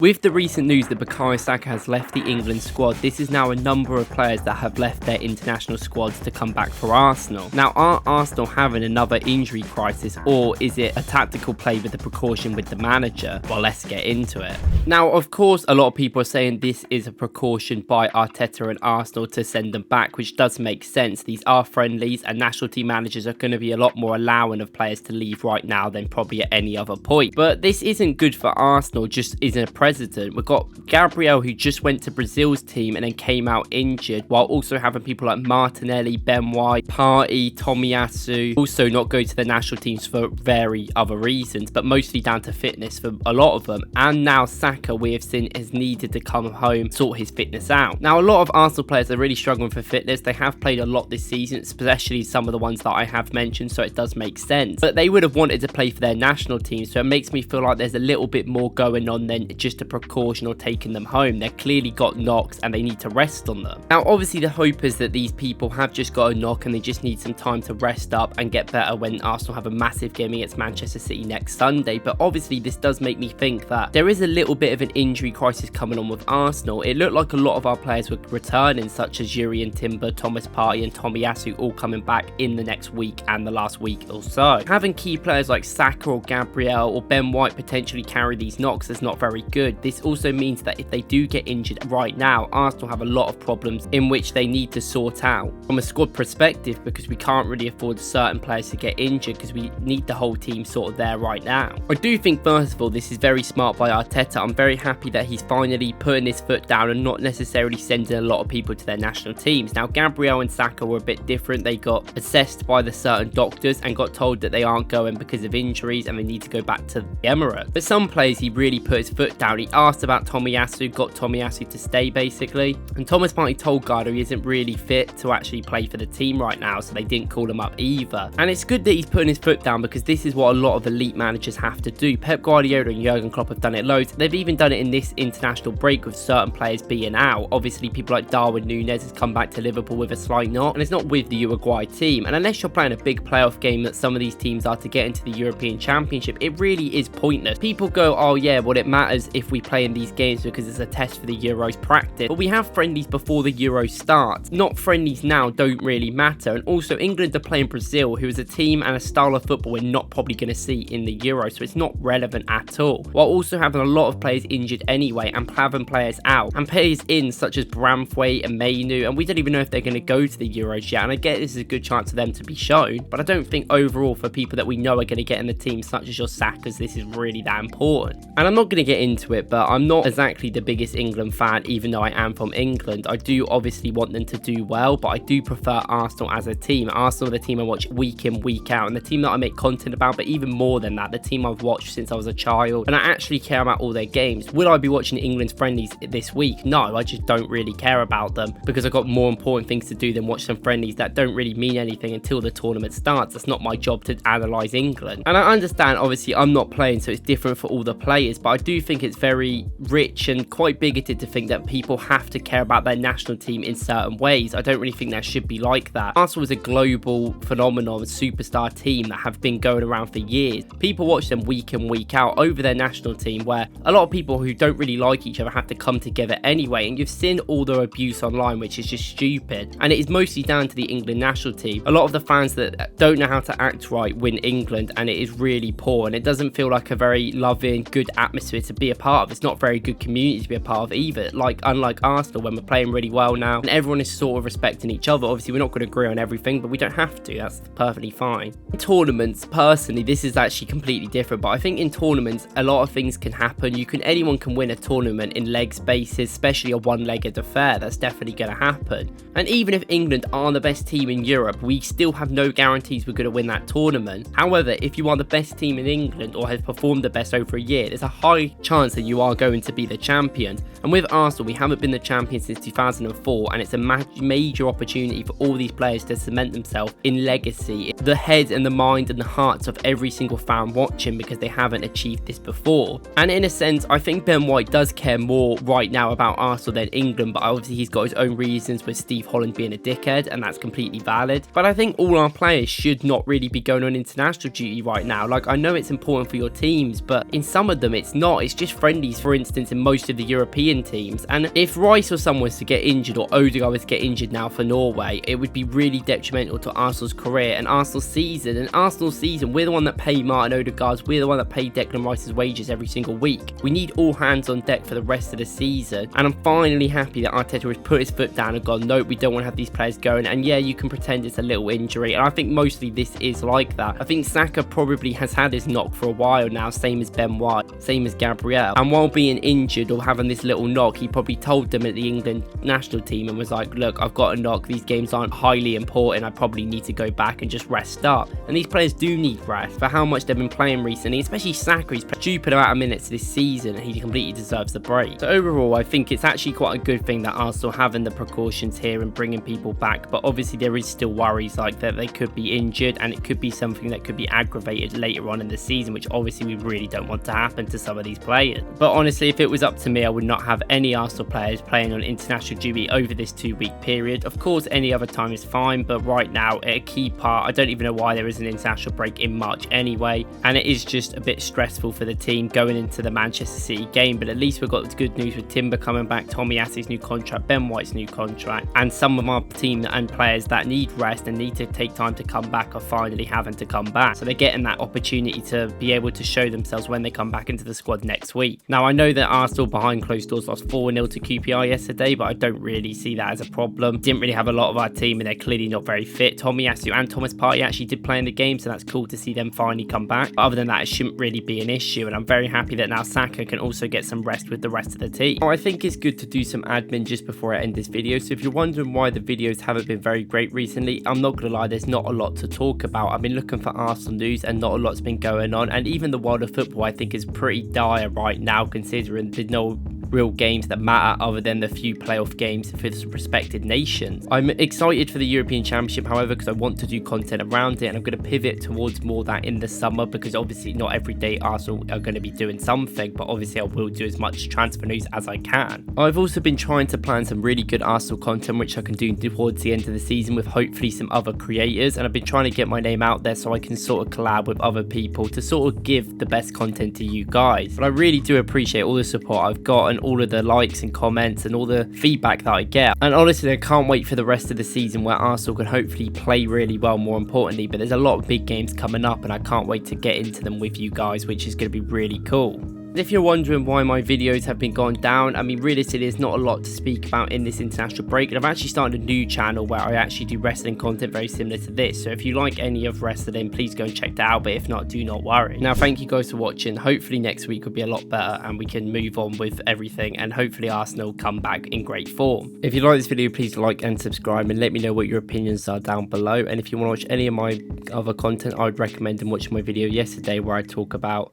With the recent news that Bukayo Saka has left the England squad, this is now a number of players that have left their international squads to come back for Arsenal. Now, are Arsenal having another injury crisis, or is it a tactical play with the precaution with the manager? Well, let's get into it. Now, of course, a lot of people are saying this is a precaution by Arteta and Arsenal to send them back, which does make sense. These are friendlies, and national team managers are going to be a lot more allowing of players to leave right now than probably at any other point. But this isn't good for Arsenal, just isn't a president. We've got Gabriel, who just went to Brazil's team and then came out injured, while also having people like Martinelli, Ben White, Partey, Tomiyasu also not go to the national teams for very other reasons, but mostly down to fitness for a lot of them. And now Saka, we have seen, has needed to come home, sort his fitness out. Now, a lot of Arsenal players are really struggling for fitness. They have played a lot this season, especially some of the ones that I have mentioned, so it does make sense. But they would have wanted to play for their national team, so it makes me feel like there's a little bit more going on than just a precaution or taking them home. They've clearly got knocks and they need to rest on them. Now, obviously, the hope is that these people have just got a knock and they just need some time to rest up and get better when Arsenal have a massive game against Manchester City next Sunday. But obviously, this does make me think that there is a little bit of an injury crisis coming on with Arsenal. It looked like a lot of our players were returning, such as Jurriën Timber, Thomas Partey and Tomiyasu, all coming back in the next week and the last week or so. Having key players like Saka or Gabriel or Ben White potentially carry these knocks is not very good. This also means that if they do get injured right now, Arsenal have a lot of problems in which they need to sort out from a squad perspective, because we can't really afford certain players to get injured because we need the whole team sort of there right now. I do think, first of all, this is very smart by Arteta. I'm very happy that he's finally putting his foot down and not necessarily sending a lot of people to their national teams. Now, Gabriel and Saka were a bit different. They got assessed by the certain doctors and got told that they aren't going because of injuries and they need to go back to the Emirates. But some players, he really put his foot down. He asked about Tomiyasu, got Tomiyasu to stay basically, and Thomas Partey told Guardo he isn't really fit to actually play for the team right now, so they didn't call him up either. And it's good that he's putting his foot down, because this is what a lot of elite managers have to do. Pep Guardiola and Jurgen Klopp have done it loads. They've even done it in this international break with certain players being out. Obviously, people like Darwin Núñez has come back to Liverpool with a slight knock, and it's not with the Uruguay team. And unless you're playing a big playoff game that some of these teams are to get into the European Championship, it really is pointless. People go, oh yeah, well, it matters if we play in these games because it's a test for the Euros practice, but we have friendlies before the Euros starts. Not friendlies now don't really matter. And also, England are playing Brazil, who is a team and a style of football we're not probably going to see in the Euros, so it's not relevant at all, while also having a lot of players injured anyway and having players out and players in such as Bramthwaite and Mainu, and we don't even know if they're going to go to the Euros yet. And I get this is a good chance for them to be shown, but I don't think overall for people that we know are going to get in the team, such as your Sakas, this is really that important. And I'm not going to get into it, but I'm not exactly the biggest England fan, even though I am from England. I do obviously want them to do well, but I do prefer Arsenal as a team. Arsenal are the team I watch week in, week out, and the team that I make content about, but even more than that, the team I've watched since I was a child, and I actually care about all their games. Would I be watching England's friendlies this week? No, I just don't really care about them, because I've got more important things to do than watch some friendlies that don't really mean anything until the tournament starts. That's not my job to analyse England. And I understand, obviously, I'm not playing, so it's different for all the players, but I do think it's very rich and quite bigoted to think that people have to care about their national team in certain ways. I don't really think that should be like that. Arsenal is a global phenomenon, superstar team that have been going around for years. People watch them week in, week out over their national team, where a lot of people who don't really like each other have to come together anyway, and you've seen all the abuse online, which is just stupid, and it is mostly down to the England national team. A lot of the fans that don't know how to act right win England, and it is really poor, and it doesn't feel like a very loving, good atmosphere to be a part of. It's not a very good community to be a part of either, like unlike Arsenal, when we're playing really well now and everyone is sort of respecting each other. Obviously, we're not going to agree on everything, but we don't have to. That's perfectly fine. In tournaments, personally, this is actually completely different, but I think in tournaments a lot of things can happen. Anyone can win a tournament in legs basis, especially a one-legged affair. That's definitely going to happen. And even if England are the best team in Europe, we still have no guarantees we're going to win that tournament. However, if you are the best team in England or have performed the best over a year, there's a high chance that you are going to be the champions. And with Arsenal, we haven't been the champions since 2004, and it's a major opportunity for all these players to cement themselves in legacy, the head and the mind and the hearts of every single fan watching, because they haven't achieved this before. And in a sense, I think Ben White does care more right now about Arsenal than England, but obviously he's got his own reasons with Steve Holland being a dickhead, and that's completely valid. But I think all our players should not really be going on international duty right now. Like, I know it's important for your teams, but in some of them it's not. It's just friendly friendlies, for instance, in most of the European teams. And if Rice or someone was to get injured, or Odegaard was to get injured now for Norway, it would be really detrimental to Arsenal's career and Arsenal's season. And Arsenal's season, we're the one that pay Martin Odegaard's, we're the one that pay Declan Rice's wages every single week. We need all hands on deck for the rest of the season. And I'm finally happy that Arteta has put his foot down and gone, nope, we don't want to have these players going. And yeah, you can pretend it's a little injury, and I think mostly this is like that. I think Saka probably has had his knock for a while now, same as Ben White, same as Gabriel, and while being injured or having this little knock, he probably told them at the England national team and was like, look, I've got a knock, these games aren't highly important, I probably need to go back and just rest up. And these players do need rest for how much they've been playing recently, especially Saka. He's played a stupid amount of minutes this season and he completely deserves the break. So overall, I think it's actually quite a good thing that Arsenal having the precautions here and bringing people back, but obviously there is still worries like that they could be injured and it could be something that could be aggravated later on in the season, which obviously we really don't want to happen to some of these players. But honestly, if it was up to me, I would not have any Arsenal players playing on international duty over this 2-week period. Of course, any other time is fine, but right now, a key part, I don't even know why there is an international break in March anyway, and it is just a bit stressful for the team going into the Manchester City game. But at least we've got the good news with Timber coming back, Tomiyasu's new contract, Ben White's new contract, and some of our team and players that need rest and need to take time to come back are finally having to come back. So they're getting that opportunity to be able to show themselves when they come back into the squad next week. Now, I know that Arsenal behind closed doors lost 4-0 to QPR yesterday, but I don't really see that as a problem. Didn't really have a lot of our team and they're clearly not very fit. Tomiyasu and Thomas Partey actually did play in the game, so that's cool to see them finally come back. But other than that, it shouldn't really be an issue, and I'm very happy that now Saka can also get some rest with the rest of the team. I think it's good to do some admin just before I end this video. So if you're wondering why the videos haven't been very great recently, I'm not gonna lie, there's not a lot to talk about. I've been looking for Arsenal news and not a lot's been going on, and even the world of football I think is pretty dire right now, considering there's no real games that matter other than the few playoff games for the respected nations. I'm excited for the European Championship, however, because I want to do content around it, and I'm going to pivot towards more that in the summer, because obviously not every day Arsenal are going to be doing something, but obviously I will do as much transfer news as I can. I've also been trying to plan some really good Arsenal content which I can do towards the end of the season with hopefully some other creators, and I've been trying to get my name out there so I can sort of collab with other people to sort of give the best content to you guys. But I really do appreciate all the support I've got and all of the likes and comments and all the feedback that I get, and honestly I can't wait for the rest of the season where Arsenal can hopefully play really well, more importantly. But there's a lot of big games coming up and I can't wait to get into them with you guys, which is going to be really cool. If you're wondering why my videos have been going down, I mean, realistically, there's not a lot to speak about in this international break, and I've actually started a new channel where I actually do wrestling content very similar to this. So if you like any of wrestling, please go and check that out, but if not, do not worry. Now, thank you guys for watching. Hopefully next week will be a lot better and we can move on with everything, and hopefully Arsenal come back in great form. If you like this video, please like and subscribe and let me know what your opinions are down below. And if you want to watch any of my other content, I would recommend watching my video yesterday where I talk about